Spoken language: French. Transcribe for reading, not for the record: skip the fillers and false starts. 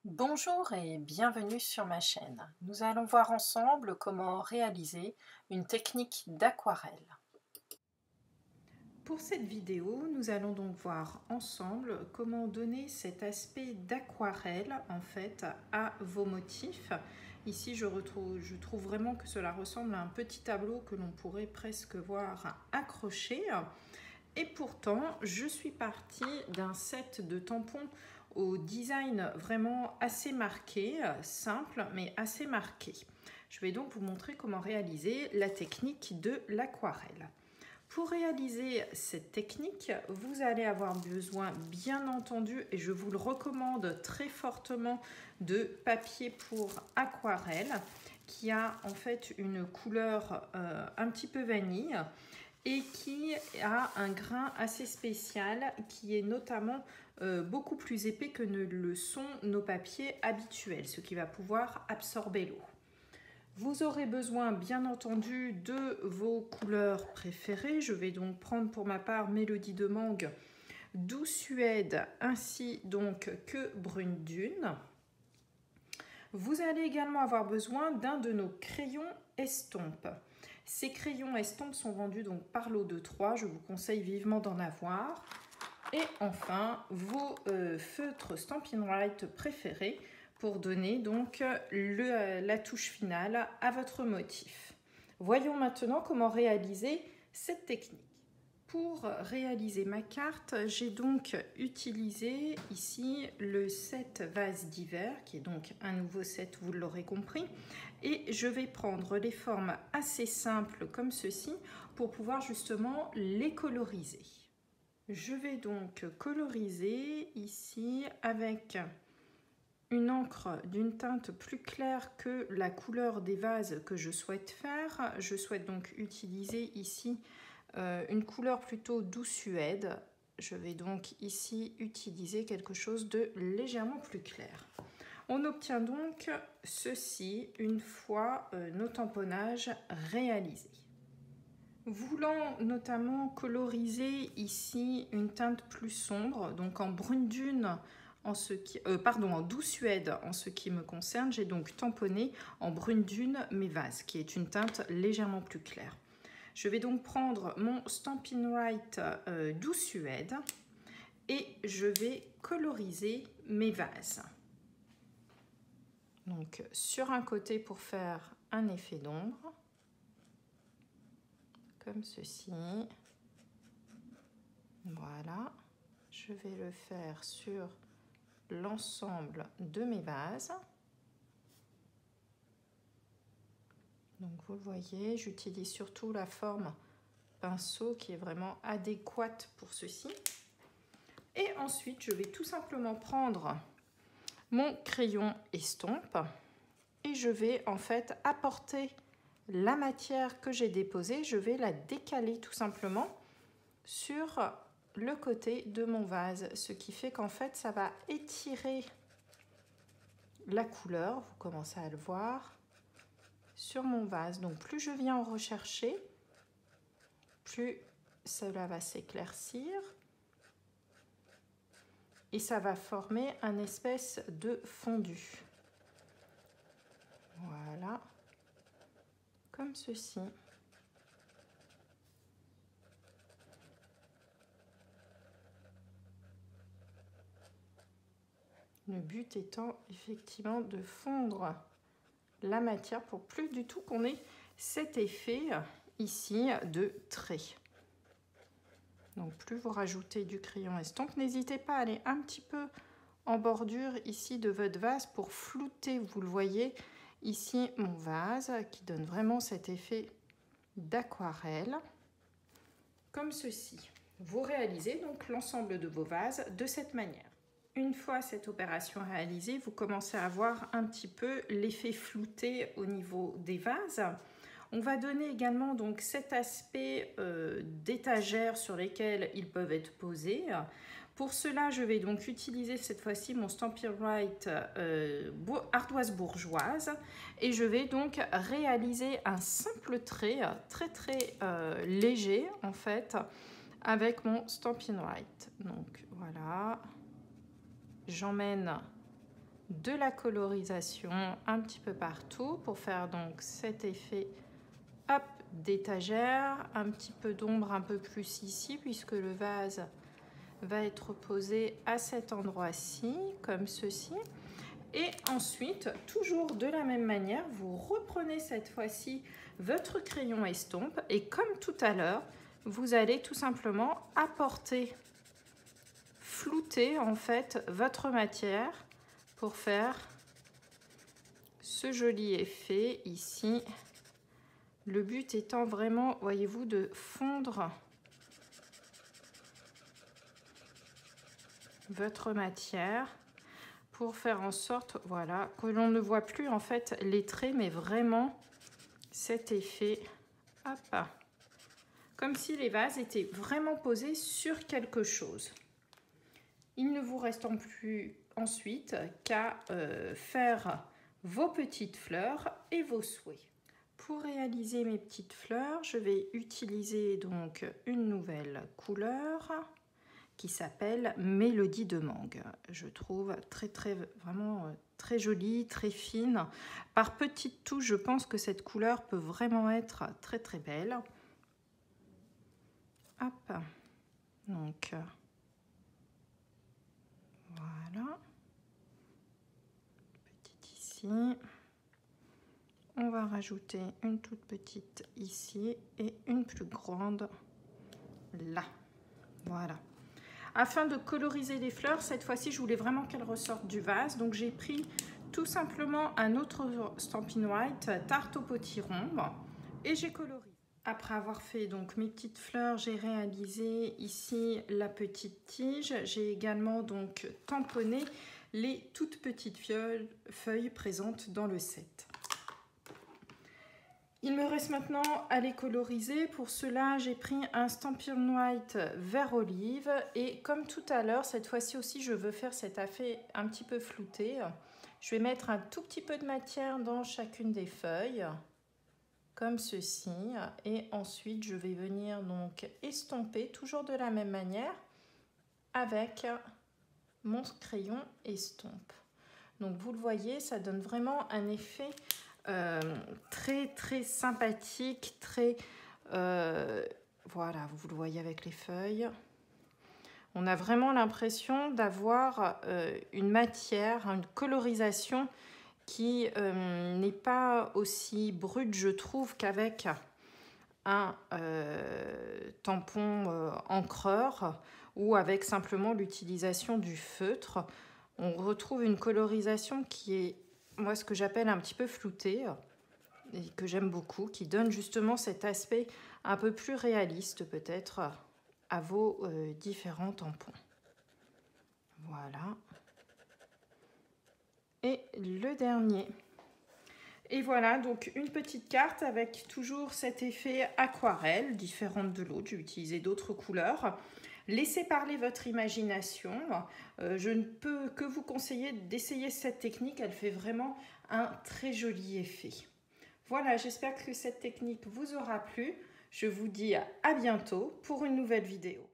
Bonjour et bienvenue sur ma chaîne. Nous allons voir ensemble comment réaliser une technique d'aquarelle. Pour cette vidéo, nous allons donc voir ensemble comment donner cet aspect d'aquarelle à vos motifs. Ici, je trouve vraiment que cela ressemble à un petit tableau que l'on pourrait presque voir accroché. Et pourtant, je suis partie d'un set de tampons au design vraiment assez marqué, simple mais assez marqué. Je vais donc vous montrer comment réaliser la technique de l'aquarelle. Pour réaliser cette technique, vous allez avoir besoin, bien entendu, et je vous le recommande très fortement, de papier pour aquarelle qui a en fait une couleur un petit peu vanille et qui a un grain assez spécial qui est notamment beaucoup plus épais que ne le sont nos papiers habituels, ce qui va pouvoir absorber l'eau. Vous aurez besoin bien entendu de vos couleurs préférées. Je vais donc prendre pour ma part Mélodie de Mangue, Doux Suède ainsi donc que Brune Dune. Vous allez également avoir besoin d'un de nos crayons estampes. Ces crayons estampes sont vendus donc par lot de 3, je vous conseille vivement d'en avoir. Et enfin, vos feutres Stampin' Write préférés pour donner donc la touche finale à votre motif. Voyons maintenant comment réaliser cette technique. Pour réaliser ma carte, j'ai donc utilisé ici le set vase d'hiver, qui est donc un nouveau set, vous l'aurez compris. Et je vais prendre les formes assez simples comme ceci pour pouvoir justement les coloriser. Je vais donc coloriser ici avec une encre d'une teinte plus claire que la couleur des vases que je souhaite faire. Je souhaite donc utiliser ici une couleur plutôt doux suède. Je vais donc ici utiliser quelque chose de légèrement plus clair. On obtient donc ceci une fois nos tamponnages réalisés. Voulant notamment coloriser ici une teinte plus sombre, donc en brune dune, en doux suède en ce qui me concerne, j'ai donc tamponné en brune dune mes vases, qui est une teinte légèrement plus claire. Je vais donc prendre mon Stampin' Write doux suède et je vais coloriser mes vases. Donc sur un côté pour faire un effet d'ombre, comme ceci. Voilà, je vais le faire sur l'ensemble de mes vases. Donc vous le voyez, j'utilise surtout la forme pinceau qui est vraiment adéquate pour ceci. Et ensuite, je vais tout simplement prendre mon crayon estompe et je vais en fait apporter la matière que j'ai déposée, je vais la décaler tout simplement sur le côté de mon vase, ce qui fait qu'en fait ça va étirer la couleur, vous commencez à le voir, sur mon vase. Donc plus je viens en rechercher, plus cela va s'éclaircir et ça va former un espèce de fondu. Voilà, comme ceci. Le but étant effectivement de fondre la matière pour plus du tout qu'on ait cet effet ici de trait. Donc plus vous rajoutez du crayon estompe, n'hésitez pas à aller un petit peu en bordure ici de votre vase pour flouter, vous le voyez, ici mon vase qui donne vraiment cet effet d'aquarelle, comme ceci. Vous réalisez donc l'ensemble de vos vases de cette manière. Une fois cette opération réalisée, vous commencez à avoir un petit peu l'effet flouté au niveau des vases. On va donner également donc cet aspect d'étagère sur lesquelles ils peuvent être posés. Pour cela, je vais donc utiliser cette fois-ci mon Stampin' Write ardoise bourgeoise et je vais donc réaliser un simple trait très léger en fait avec mon Stampin' Write. Donc voilà, j'emmène de la colorisation un petit peu partout pour faire donc cet effet hop, d'étagère, un petit peu d'ombre un peu plus ici puisque le vase va être posé à cet endroit-ci, comme ceci. Et ensuite, toujours de la même manière, vous reprenez cette fois-ci votre crayon estompe et comme tout à l'heure, vous allez tout simplement apporter, flouter en fait votre matière pour faire ce joli effet ici. Le but étant vraiment, voyez-vous, de fondre votre matière pour faire en sorte, voilà, que l'on ne voit plus en fait les traits, mais vraiment cet effet, hop, comme si les vases étaient vraiment posés sur quelque chose. Il ne vous reste plus ensuite qu'à faire vos petites fleurs et vos souhaits. Pour réaliser mes petites fleurs, je vais utiliser donc une nouvelle couleur qui s'appelle Mélodie de mangue. Je trouve vraiment très jolie, très fine. Par petites touches, je pense que cette couleur peut vraiment être très belle. Hop, donc voilà, petite ici. On va rajouter une toute petite ici et une plus grande là. Voilà. Afin de coloriser les fleurs, cette fois-ci, je voulais vraiment qu'elles ressortent du vase. Donc, j'ai pris tout simplement un autre Stampin' White, Tarte au potiron, et j'ai colorisé. Après avoir fait donc mes petites fleurs, j'ai réalisé ici la petite tige. J'ai également donc tamponné les toutes petites feuilles présentes dans le set. Il me reste maintenant à les coloriser. Pour cela, j'ai pris un Stampin' White vert olive. Et comme tout à l'heure, cette fois-ci aussi, je veux faire cet effet un petit peu flouté. Je vais mettre un tout petit peu de matière dans chacune des feuilles, comme ceci. Et ensuite, je vais venir donc estomper, toujours de la même manière, avec mon crayon estompe. Donc, vous le voyez, ça donne vraiment un effet très sympathique, voilà, vous le voyez avec les feuilles. On a vraiment l'impression d'avoir une matière, une colorisation qui n'est pas aussi brute, je trouve, qu'avec un tampon encreur ou avec simplement l'utilisation du feutre. On retrouve une colorisation qui est, moi, ce que j'appelle un petit peu flouté et que j'aime beaucoup, qui donne justement cet aspect un peu plus réaliste peut-être à vos différents tampons. Voilà. Et le dernier. Et voilà, donc une petite carte avec toujours cet effet aquarelle, différente de l'autre. J'ai utilisé d'autres couleurs. Laissez parler votre imagination. Je ne peux que vous conseiller d'essayer cette technique. Elle fait vraiment un très joli effet. Voilà, j'espère que cette technique vous aura plu. Je vous dis à bientôt pour une nouvelle vidéo.